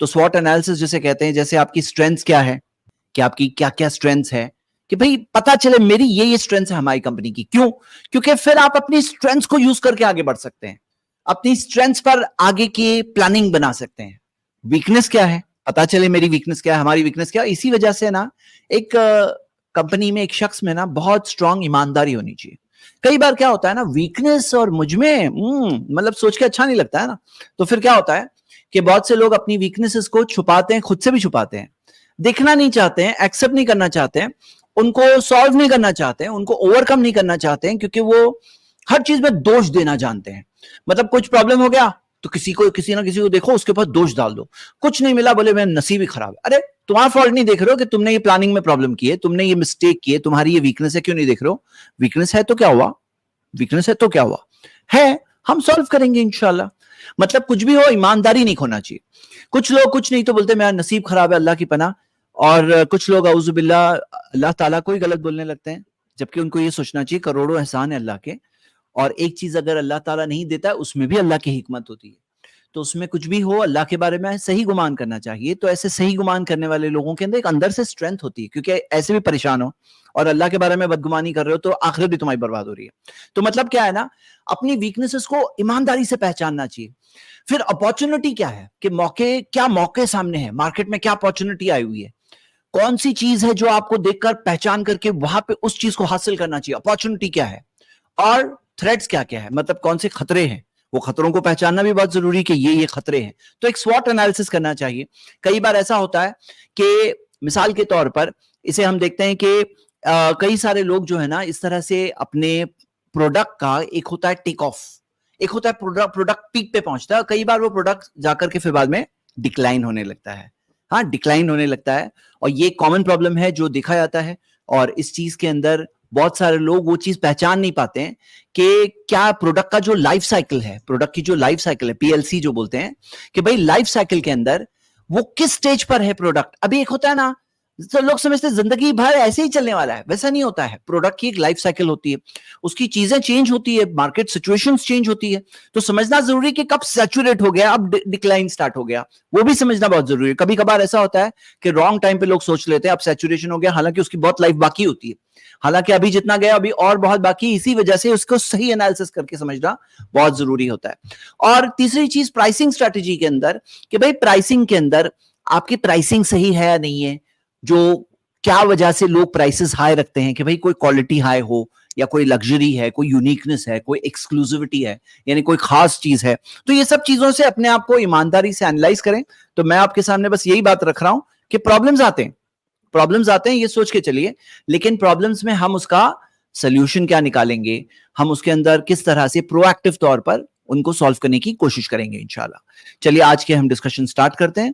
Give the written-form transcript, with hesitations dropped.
तो स्वॉट एनालिसिस जिसे कहते हैं, जैसे आपकी स्ट्रेंथ्स क्या है, कि आपकी क्या क्या स्ट्रेंथ्स है, कि भाई पता चले मेरी ये स्ट्रेंथ्स है हमारी कंपनी की। क्यों? क्योंकि फिर आप अपनी स्ट्रेंथ्स को यूज करके आगे बढ़ सकते हैं, अपनी स्ट्रेंथ्स पर आगे की प्लानिंग बना सकते हैं। वीकनेस क्या है, पता चले मेरी वीकनेस क्या है, हमारी वीकनेस क्या है। इसी वजह से ना एक कंपनी में, एक शख्स में ना बहुत स्ट्रांग ईमानदारी होनी चाहिए। कई बार क्या होता है ना, वीकनेस और मुझ में मतलब सोच के अच्छा नहीं लगता है ना, तो फिर क्या होता है कि बहुत से लोग अपनी वीकनेसेस को छुपाते हैं, खुद से भी छुपाते हैं, देखना नहीं चाहते हैं, एक्सेप्ट नहीं करना चाहते हैं, उनको सॉल्व नहीं करना चाहते हैं, उनको ओवरकम नहीं करना चाहते हैं, क्योंकि वो हर चीज में दोष देना जानते हैं। मतलब कुछ प्रॉब्लम हो गया तो किसी ना किसी को देखो, उसके ऊपर दोष डाल दो। कुछ नहीं मिला, बोले मेरा नसीब ही खराब है। अरे तुम्हारा फॉल्ट नहीं देख रहे हो कि तुमने ये प्लानिंग में प्रॉब्लम की है, तुमने ये मिस्टेक की है, तुम्हारी ये वीकनेस है, क्यों नहीं देख रहे हो? वीकनेस है तो क्या हुआ, वीकनेस है तो क्या हुआ है, हम सॉल्व करेंगे इंशाल्लाह। मतलब कुछ भी हो, ईमानदारी नहीं खोना चाहिए। कुछ लोग कुछ नहीं तो बोलते मेरा नसीब खराब है, अल्लाह की पनाह। और कुछ लोग औजुबिल्ला अल्लाह ताला को ही गलत बोलने लगते हैं, जबकि उनको ये सोचना चाहिए करोड़ों एहसान है अल्लाह के, और एक चीज अगर अल्लाह ताला नहीं देता है उसमें भी अल्लाह की हिकमत होती है। तो उसमें कुछ भी हो, अल्लाह के बारे में सही गुमान करना चाहिए। तो ऐसे सही गुमान करने वाले लोगों के अंदर एक अंदर से स्ट्रेंथ होती है, क्योंकि ऐसे भी परेशान हो और अल्लाह के बारे में बदगुमानी कर रहे हो तो आखिरत भी तुम्हारी बर्बाद हो रही है। तो मतलब क्या है ना, अपनी वीकनेसेस को ईमानदारी से पहचानना चाहिए। फिर अपॉर्चुनिटी क्या है, कि मौके सामने है, मार्केट में क्या अपॉर्चुनिटी आई हुई है, कौन सी चीज है जो आपको देखकर पहचान करके वहां पे उस चीज को हासिल करना चाहिए, अपॉर्चुनिटी क्या है, और थ्रेट्स क्या क्या है, मतलब कौन से खतरे हैं, वो खतरों को पहचानना भी बहुत जरूरी है कि ये खतरे हैं। तो एक स्वॉट एनालिसिस करना चाहिए। कई बार ऐसा होता है कि मिसाल के तौर पर इसे हम देखते हैं कि कई सारे लोग जो है ना, इस तरह से अपने प्रोडक्ट का, एक होता है टेक ऑफ, एक होता है प्रोडक्ट पीक पे पहुंचता है, कई बार वो प्रोडक्ट जाकर के फिर बाद में डिक्लाइन होने लगता है। हाँ, डिक्लाइन होने लगता है, और ये कॉमन प्रॉब्लम है जो देखा जाता है। और इस चीज के अंदर बहुत सारे लोग वो चीज पहचान नहीं पाते हैं कि क्या प्रोडक्ट का जो लाइफ साइकिल है, प्रोडक्ट की जो लाइफ साइकिल है, पीएलसी जो बोलते हैं, कि भाई लाइफ साइकिल के अंदर वो किस स्टेज पर है प्रोडक्ट। अभी एक होता है ना, तो लोग समझते हैं जिंदगी भर ऐसे ही चलने वाला है, वैसा नहीं होता है। प्रोडक्ट की एक लाइफ साइकिल होती है, उसकी चीजें चेंज होती है, मार्केट सिचुएशंस चेंज होती है। तो समझना जरूरी है कि कब सैचुरेट हो गया, अब डिक्लाइन स्टार्ट हो गया, वो भी समझना बहुत जरूरी है। कभी कभार ऐसा होता है कि रॉन्ग टाइम पे लोग सोच लेते हैं अब सैचुरेशन हो गया, हालांकि उसकी बहुत लाइफ बाकी होती है, हालांकि अभी जितना गया अभी और बहुत बाकी। इसी वजह से उसको सही एनालिसिस करके समझना बहुत जरूरी होता है। और तीसरी चीज प्राइसिंग स्ट्रेटेजी के अंदर, कि भाई प्राइसिंग के अंदर आपकी प्राइसिंग सही है या नहीं है, जो क्या वजह से लोग प्राइसेस हाई रखते हैं, कि भाई कोई क्वालिटी हाई हो, या कोई लग्जरी है, कोई यूनिकनेस है, कोई एक्सक्लूसिविटी है, यानी कोई खास चीज है। तो ये सब चीजों से अपने आप को ईमानदारी से एनालाइज करें। तो मैं आपके सामने बस यही बात रख रहा हूं कि प्रॉब्लम्स आते हैं ये सोच के चलिए, लेकिन प्रॉब्लम्स में हम उसका सोल्यूशन क्या निकालेंगे, हम उसके अंदर किस तरह से प्रोएक्टिव तौर पर उनको सॉल्व करने की कोशिश करेंगे इंशाल्लाह। चलिए आज के हम डिस्कशन स्टार्ट करते हैं।